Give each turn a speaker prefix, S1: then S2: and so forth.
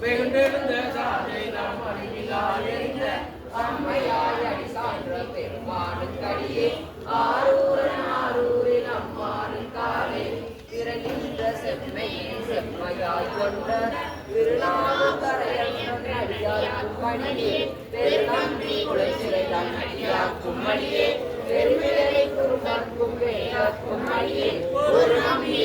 S1: வெகுண்டெழுந்த சாதை நாம் அறிவிலால் எறிந்த அம்மையாய் அடி சான்ற பெருமானுக்கடியே ஆரூரன் ஆரூரில் அம்மானும் காலே பிறகின்ற செம்மையின் செம்மையாய் கொண்ட திருநாவுக்கரையன் அடியார்க்கும் மணியே பெருநம்பி குலச்சிறை தன் அடியார்க்கும் மணியே பெருமிழை குருமர்க்கும் வேலர்க்கும் மணியே ஒரு நம்பி